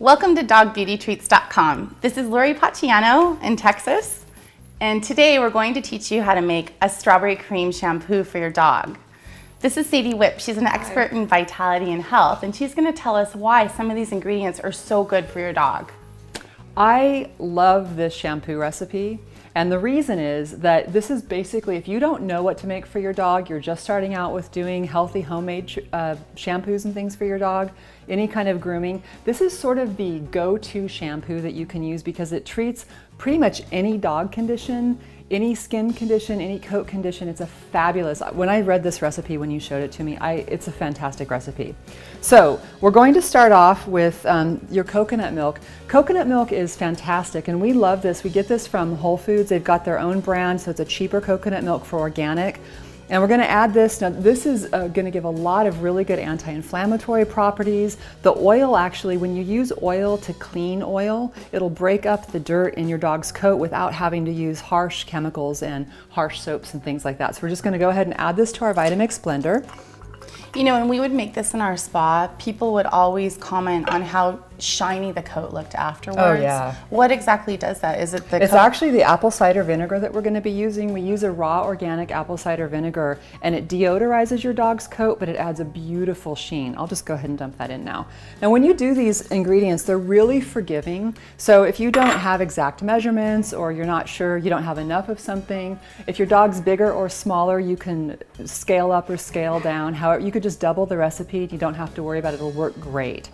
Welcome to dogbeautytreats.com. This is Lori Paciano in Texas, and today we're going to teach you how to make a strawberry cream shampoo for your dog. This is Sadie Whipp. She's an expert in vitality and health, and she's going to tell us why some of these ingredients are so good for your dog. I love this shampoo recipe, and the reason is that this is basically, if you don't know what to make for your dog, you're just starting out with doing healthy homemade shampoos and things for your dog, any kind of grooming, this is sort of the go-to shampoo that you can use because it treats pretty much any dog condition, any skin condition, any coat condition. It's a fabulous, when I read this recipe when you showed it to me, it's a fantastic recipe. So we're going to start off with your coconut milk. Coconut milk is fantastic and we love this. We get this from Whole Foods. They've got their own brand, so it's a cheaper coconut milk for organic. And we're going to add this. Now this is going to give a lot of really good anti-inflammatory properties. The oil actually, when you use oil to clean oil, it'll break up the dirt in your dog's coat without having to use harsh chemicals and harsh soaps and things like that. So we're just going to go ahead and add this to our Vitamix blender. You know, when we would make this in our spa, people would always comment on how shiny the coat looked afterwards. Oh yeah. What exactly does that? Is it the It's actually the apple cider vinegar that we're going to be using. We use a raw organic apple cider vinegar and it deodorizes your dog's coat, but it adds a beautiful sheen. I'll just go ahead and dump that in now. Now when you do these ingredients, they're really forgiving. So if you don't have exact measurements or you're not sure, you don't have enough of something, if your dog's bigger or smaller, you can scale up or scale down. However, you could just double the recipe. You don't have to worry about it. It'll work great.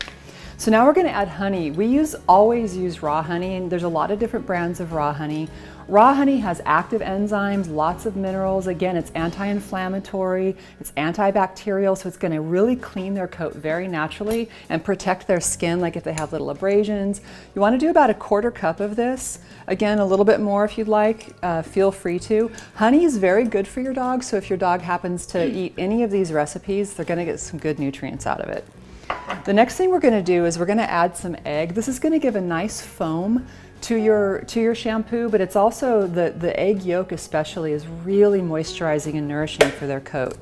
So now we're going to add honey. We always use raw honey, and there's a lot of different brands of raw honey. Raw honey has active enzymes, lots of minerals. Again, it's anti-inflammatory, it's antibacterial, so it's going to really clean their coat very naturally and protect their skin, like if they have little abrasions. You want to do about a quarter cup of this. Again, a little bit more if you'd like, feel free to. Honey is very good for your dog, so if your dog happens to eat any of these recipes, they're going to get some good nutrients out of it. The next thing we're going to do is we're going to add some egg. This is going to give a nice foam to your shampoo, but it's also, the egg yolk especially is really moisturizing and nourishing for their coat.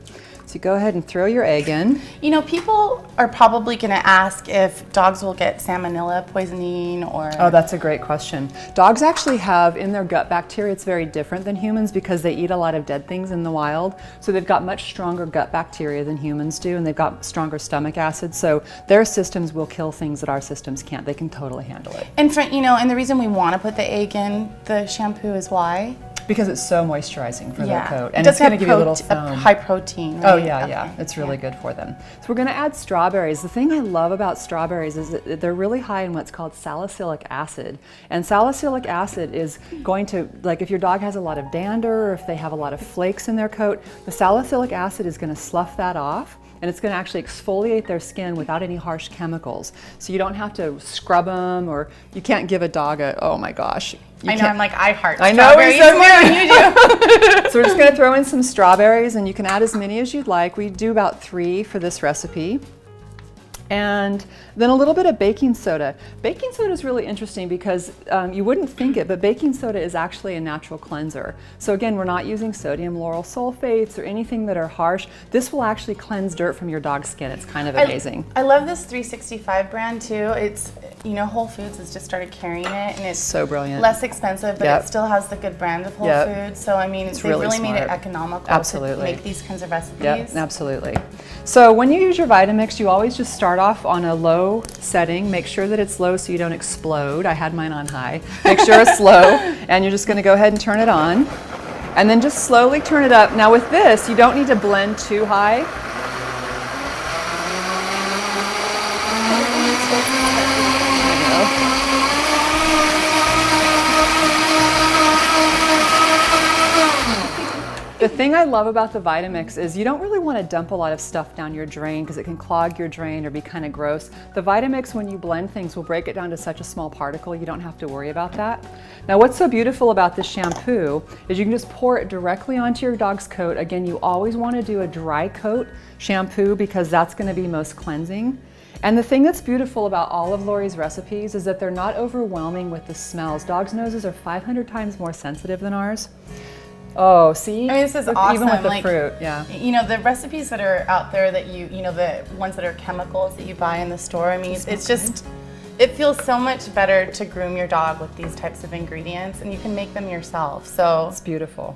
So you go ahead and throw your egg in. You know, people are probably going to ask if dogs will get salmonella poisoning or... Oh, that's a great question. Dogs actually have in their gut bacteria, it's very different than humans because they eat a lot of dead things in the wild. So they've got much stronger gut bacteria than humans do, and they've got stronger stomach acid. So their systems will kill things that our systems can't. They can totally handle it. And for, you know, and the reason we want to put the egg in the shampoo is why? Because it's so moisturizing for their coat. And it's going to give you a little foam. High protein, right? Oh yeah, yeah. It's really good for them. So we're going to add strawberries. The thing I love about strawberries is that they're really high in what's called salicylic acid. And salicylic acid is going to, like if your dog has a lot of dander or if they have a lot of flakes in their coat, the salicylic acid is going to slough that off. And it's going to actually exfoliate their skin without any harsh chemicals. So you don't have to scrub them, or you can't give a dog a, oh my gosh. I know, I'm like, I heart strawberries. I know, we're so more than you do. So we're just going to throw in some strawberries, and you can add as many as you'd like. We do about 3 for this recipe. And then a little bit of baking soda. Baking soda is really interesting because you wouldn't think it, but baking soda is actually a natural cleanser. So again, we're not using sodium lauryl sulfates or anything that are harsh. This will actually cleanse dirt from your dog's skin. It's kind of amazing. I love this 365 brand too. It's, you know, Whole Foods has just started carrying it, and it's so brilliant. Less expensive, but it still has the good brand of Whole Foods. So I mean, they've really made it economical to make these kinds of recipes. Yep, absolutely. So when you use your Vitamix, you always just start off on a low setting. Make sure that it's low so you don't explode. I had mine on high. Make sure it's low, and you're just going to go ahead and turn it on. And then just slowly turn it up. Now with this, you don't need to blend too high. The thing I love about the Vitamix is you don't really want to dump a lot of stuff down your drain because it can clog your drain or be kind of gross. The Vitamix, when you blend things, will break it down to such a small particle, you don't have to worry about that. Now what's so beautiful about this shampoo is you can just pour it directly onto your dog's coat. Again, you always want to do a dry coat shampoo because that's going to be most cleansing. And the thing that's beautiful about all of Lori's recipes is that they're not overwhelming with the smells. Dogs' noses are 500 times more sensitive than ours. Oh, see? I mean, this is awesome. Even with the fruit, yeah. You know, the recipes that are out there that you know, the ones that are chemicals that you buy in the store, I mean, it's just, It feels so much better to groom your dog with these types of ingredients, and you can make them yourself. So It's beautiful.